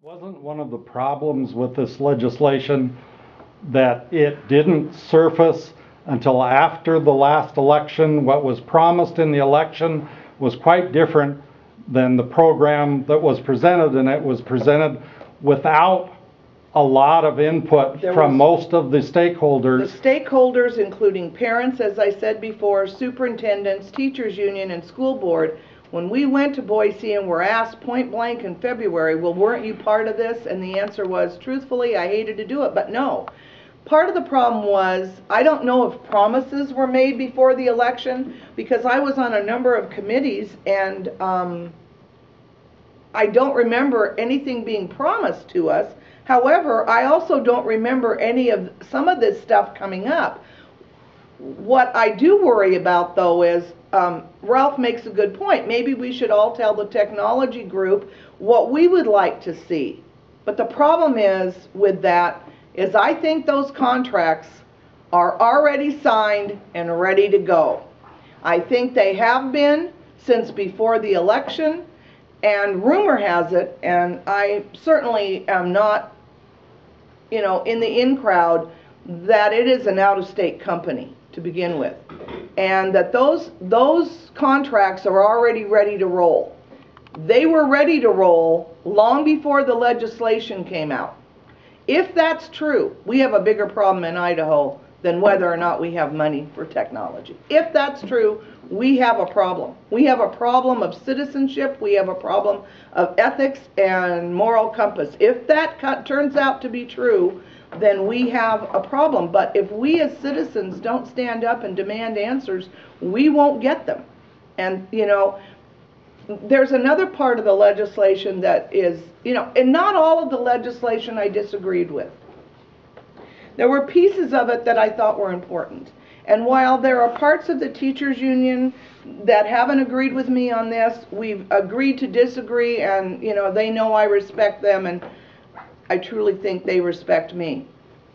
Wasn't one of the problems with this legislation that it didn't surface until after the last election? What was promised in the election was quite different than the program that was presented, and it was presented without a lot of input from most of the stakeholders. The stakeholders, including parents, as I said before, superintendents, teachers union, and school board. When we went to Boise and were asked point blank in February, well, weren't you part of this? And the answer was, truthfully, I hated to do it, but no. Part of the problem was, I don't know if promises were made before the election, because I was on a number of committees, and I don't remember anything being promised to us. However, I also don't remember some of this stuff coming up. What I do worry about, though, is Ralph makes a good point. Maybe we should all tell the technology group what we would like to see. But the problem is with that is I think those contracts are already signed and ready to go. I think they have been since before the election, and rumor has it, and I certainly am not, in the in crowd, that it is an out-of-state company to begin with, and that those contracts are already ready to roll. They were ready to roll long before the legislation came out. If that's true, we have a bigger problem in Idaho than whether or not we have money for technology. If that's true, we have a problem. We have a problem of citizenship. We have a problem of ethics and moral compass. If that turns out to be true, then we have a problem. But if we as citizens don't stand up and demand answers, we won't get them. And, there's another part of the legislation that is, and not all of the legislation I disagreed with. There were pieces of it that I thought were important. And while there are parts of the teachers union that haven't agreed with me on this, we've agreed to disagree, and they know I respect them, and I truly think they respect me.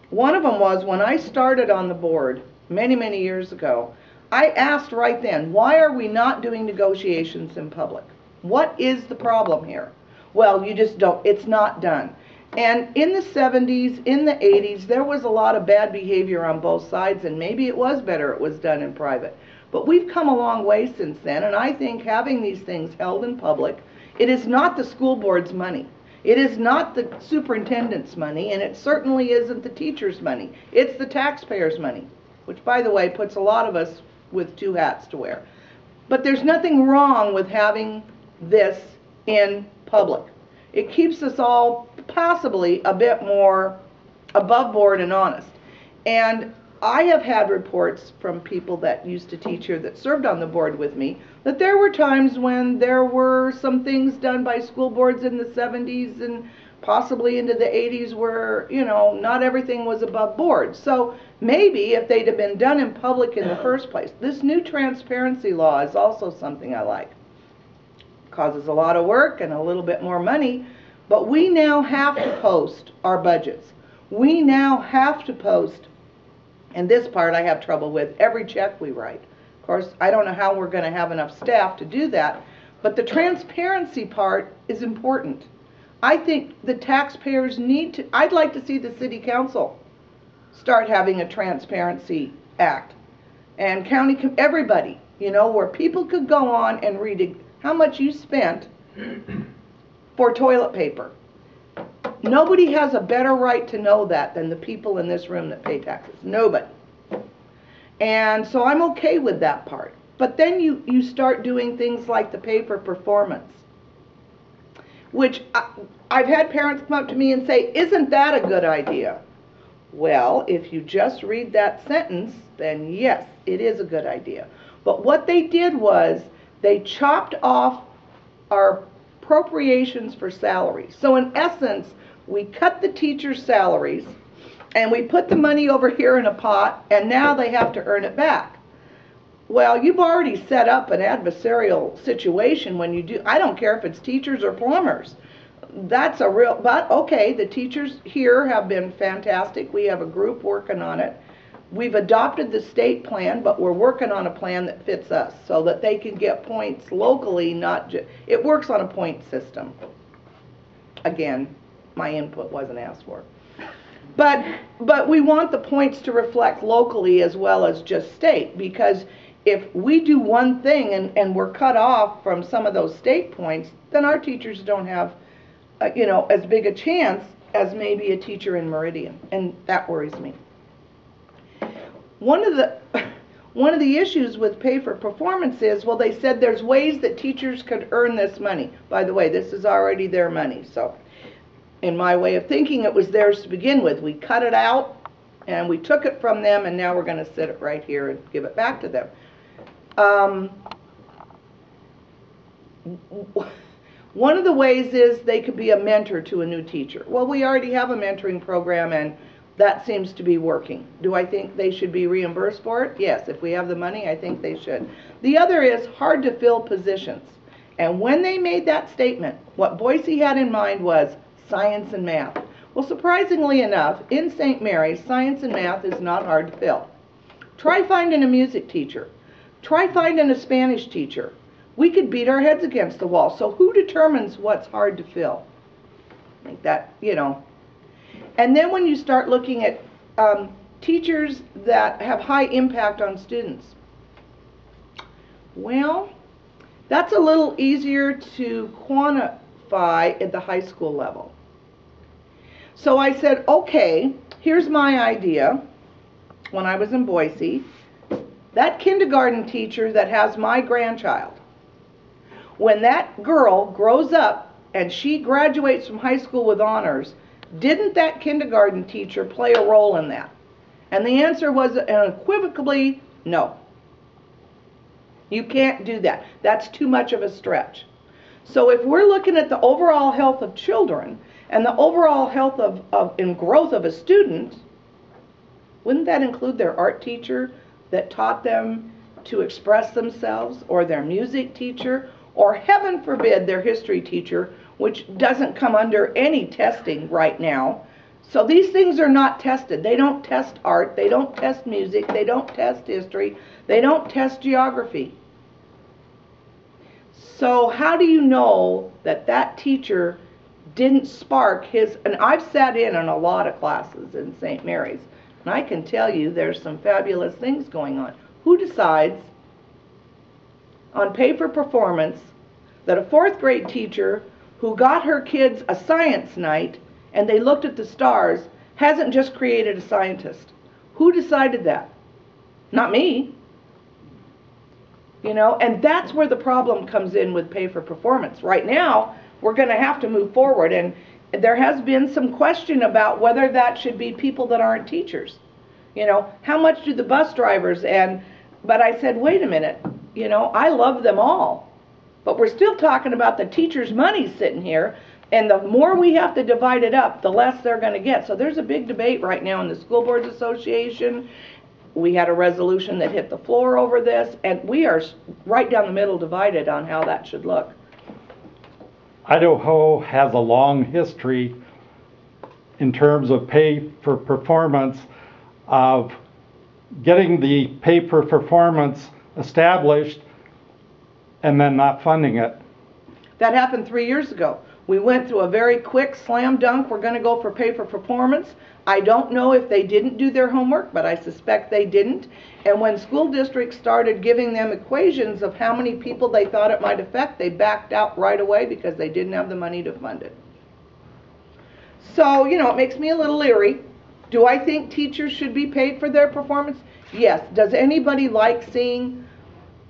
One of them was when I started on the board many, many years ago, I asked right then, why are we not doing negotiations in public? What is the problem here? Well, you just don't, it's not done. And in the 70s, in the 80s, there was a lot of bad behavior on both sides, and maybe it was better it was done in private. But we've come a long way since then, and I think having these things held in public, it is not the school board's money. It is not the superintendent's money, and it certainly isn't the teacher's money. It's the taxpayers' money, which, by the way, puts a lot of us with two hats to wear. But there's nothing wrong with having this in public. It keeps us all possibly a bit more above board and honest. And I have had reports from people that used to teach here that served on the board with me that there were times when there were some things done by school boards in the 70s and possibly into the 80s where, not everything was above board. So maybe if they'd have been done in public in the first place. This new transparency law is also something I like. Causes a lot of work and a little bit more money, but we now have to post our budgets. We now have to post, and this part I have trouble with, every check we write. Of course, I don't know how we're going to have enough staff to do that, but the transparency part is important. I think the taxpayers need to, I'd like to see the city council start having a transparency act, and county, everybody, where people could go on and read how much you spent for toilet paper. Nobody has a better right to know that than the people in this room that pay taxes. Nobody. And so I'm okay with that part. But then you start doing things like the pay for performance, which I've had parents come up to me and say, isn't that a good idea? Well, if you just read that sentence, then yes, it is a good idea. But what they did was they chopped off our appropriations for salaries. So in essence, we cut the teachers' salaries and we put the money over here in a pot, and now they have to earn it back. Well, you've already set up an adversarial situation when you do. I don't care if it's teachers or plumbers. That's a real, but okay, the teachers here have been fantastic. We have a group working on it. We've adopted the state plan, but we're working on a plan that fits us so that they can get points locally, not just, it works on a point system. Again, my input wasn't asked for. But we want the points to reflect locally as well as just state, because if we do one thing and we're cut off from some of those state points, then our teachers don't have, you know, as big a chance as maybe a teacher in Meridian, and that worries me. One of the issues with pay for performance is, well, they said there's ways that teachers could earn this money. By the way, this is already their money, so in my way of thinking, it was theirs to begin with. We cut it out and we took it from them, and now we're going to sit it right here and give it back to them. One of the ways is they could be a mentor to a new teacher. Well, we already have a mentoring program, and that seems to be working. Do I think they should be reimbursed for it? Yes, if we have the money, I think they should. The other is hard to fill positions. And when they made that statement, what Boise had in mind was science and math. Well, surprisingly enough, in St. Mary's, science and math is not hard to fill. Try finding a music teacher. Try finding a Spanish teacher. We could beat our heads against the wall. So who determines what's hard to fill? I think that, you know. And then when you start looking at teachers that have high impact on students, well, that's a little easier to quantify at the high school level. So I said, okay, here's my idea. When I was in Boise, that kindergarten teacher that has my grandchild, when that girl grows up and she graduates from high school with honors, didn't that kindergarten teacher play a role in that? And the answer was unequivocally no. You can't do that. That's too much of a stretch. So if we're looking at the overall health of children and the overall health and growth of a student, wouldn't that include their art teacher that taught them to express themselves, or their music teacher, or heaven forbid their history teacher, which doesn't come under any testing right now. So these things are not tested. They don't test art, they don't test music, they don't test history, they don't test geography. So how do you know that that teacher didn't spark his, and I've sat in on a lot of classes in St. Mary's, and I can tell you there's some fabulous things going on. Who decides on pay for performance that a 4th grade teacher who got her kids a science night and they looked at the stars hasn't just created a scientist? Who decided that? Not me. You know, and that's where the problem comes in with pay for performance. Right now, we're going to have to move forward, and there has been some question about whether that should be people that aren't teachers. You know, how much do the bus drivers but I said, wait a minute, you know, I love them all, but we're still talking about the teachers' money sitting here, and the more we have to divide it up, the less they're going to get. So there's a big debate right now in the School Boards Association. We had a resolution that hit the floor over this, and we are right down the middle divided on how that should look. Idaho has a long history in terms of pay for performance of getting the pay for performance established and then not funding it. That happened 3 years ago. We went through a very quick slam dunk. We're going to go for pay for performance. I don't know if they didn't do their homework, but I suspect they didn't. And when school districts started giving them equations of how many people they thought it might affect, they backed out right away because they didn't have the money to fund it. So, you know, it makes me a little leery. Do I think teachers should be paid for their performance? Yes. Does anybody like seeing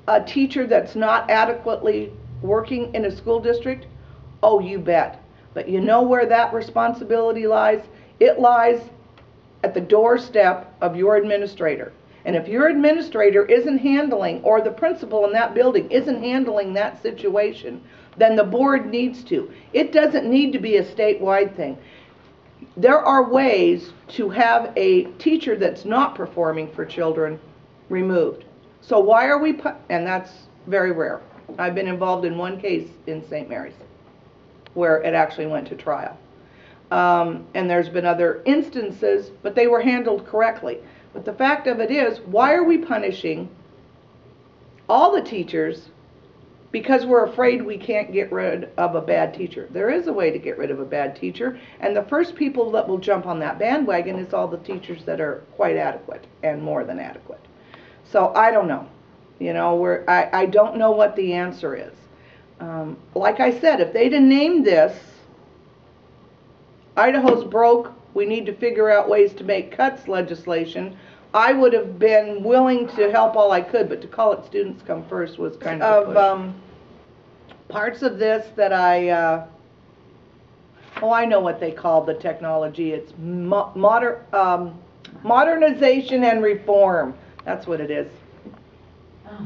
a teacher that's not adequately working in a school district? Oh, you bet. But you know where that responsibility lies? It lies at the doorstep of your administrator. And if your administrator isn't handling, or the principal in that building isn't handling that situation, then the board needs to. It doesn't need to be a statewide thing. There are ways to have a teacher that's not performing for children removed. So why are we, and that's very rare. I've been involved in one case in St. Mary's where it actually went to trial. And there's been other instances, but they were handled correctly. But the fact of it is, why are we punishing all the teachers because we're afraid we can't get rid of a bad teacher. There is a way to get rid of a bad teacher, and the first people that will jump on that bandwagon is all the teachers that are quite adequate and more than adequate. So I don't know. You know, I don't know what the answer is. Like I said, if they'd have named this, Idaho's broke, we need to figure out ways to make cuts legislation, I would have been willing to help all I could, but to call it students come first was kind of parts of this that I know what they call the technology. It's modernization and reform. That's what it is. Oh.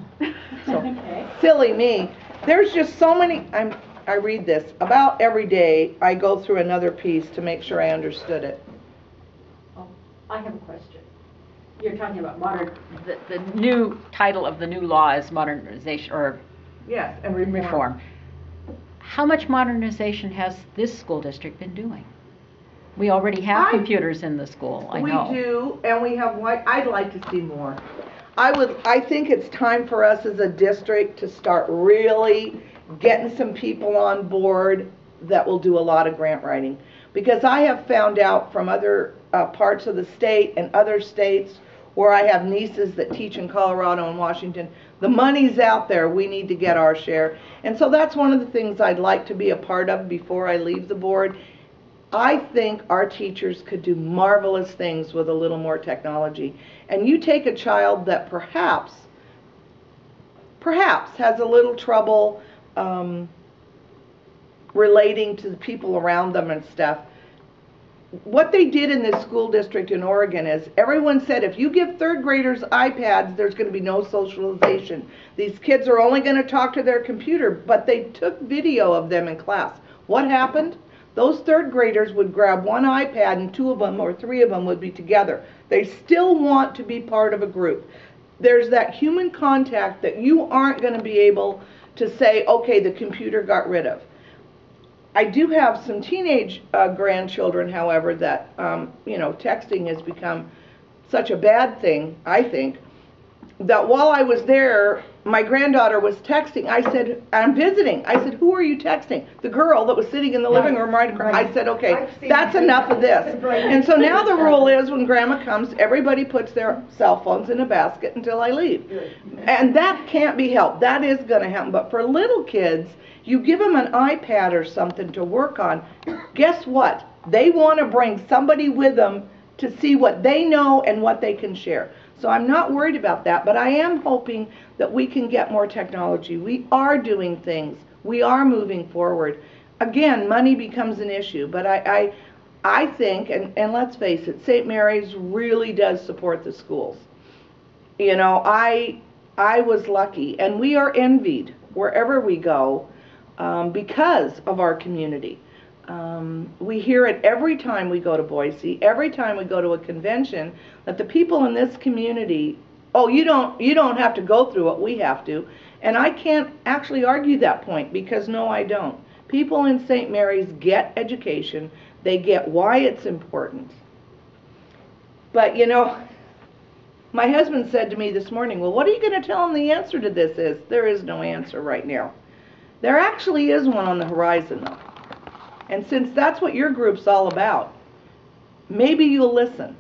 So, Okay. silly me. There's just so many, I read this about every day. I go through another piece to make sure I understood it. Oh, I have a question. You're talking about the new title of the new law is modernization or Yes, and reform. How much modernization has this school district been doing? We already have computers in the school, I know. We do, and we have, I'd like to see more. I think it's time for us as a district to start really getting some people on board that will do a lot of grant writing. Because I have found out from other parts of the state and other states where I have nieces that teach in Colorado and Washington, the money's out there, we need to get our share. And so that's one of the things I'd like to be a part of before I leave the board. I think our teachers could do marvelous things with a little more technology. And you take a child that perhaps has a little trouble relating to the people around them and stuff. What they did in this school district in Oregon is everyone said if you give third graders iPads, there's going to be no socialization. These kids are only going to talk to their computer, but they took video of them in class. What happened? Those third graders would grab one iPad and two of them or three of them would be together. They still want to be part of a group. There's that human contact that you aren't going to be able to say, okay, the computer got rid of. I do have some teenage grandchildren, however, that, texting has become such a bad thing, I think, that while I was there, my granddaughter was texting. I said, I'm visiting. I said, who are you texting? The girl that was sitting in the living room right across. I said, okay, that's enough of this. And so now the rule is when Grandma comes, everybody puts their cell phones in a basket until I leave. And that can't be helped. That is going to happen. But for little kids, you give them an iPad or something to work on. Guess what? They want to bring somebody with them to see what they know and what they can share. So I'm not worried about that, but I am hoping that we can get more technology. We are doing things. We are moving forward. Again, money becomes an issue, but I think, and let's face it, St. Mary's really does support the schools. You know, I was lucky, and we are envied wherever we go because of our community. We hear it every time we go to Boise, every time we go to a convention, that the people in this community, oh, you don't have to go through what we have to. And I can't actually argue that point because no, I don't. People in St. Mary's get education. They get why it's important. But, you know, my husband said to me this morning, well, what are you going to tell them the answer to this is? There is no answer right now. There actually is one on the horizon, though. And since that's what your group's all about, maybe you'll listen.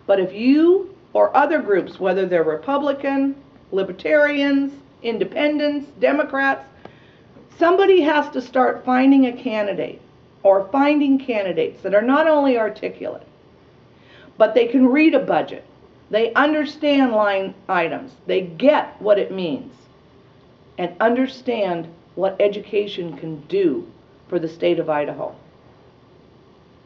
But if you or other groups, whether they're Republican, Libertarians, Independents, Democrats, somebody has to start finding a candidate or finding candidates that are not only articulate, but they can read a budget. They understand line items. They get what it means and understand what education can do for the state of Idaho.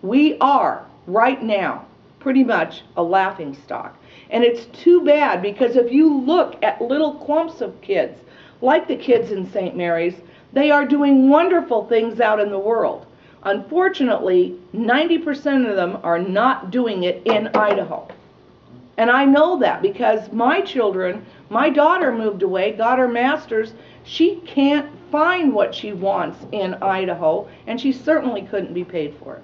We are, right now, pretty much a laughingstock. And it's too bad because if you look at little clumps of kids, like the kids in St. Mary's, they are doing wonderful things out in the world. Unfortunately, 90% of them are not doing it in Idaho. And I know that because my children, my daughter moved away, got her master's. She can't find what she wants in Idaho, and she certainly couldn't be paid for it.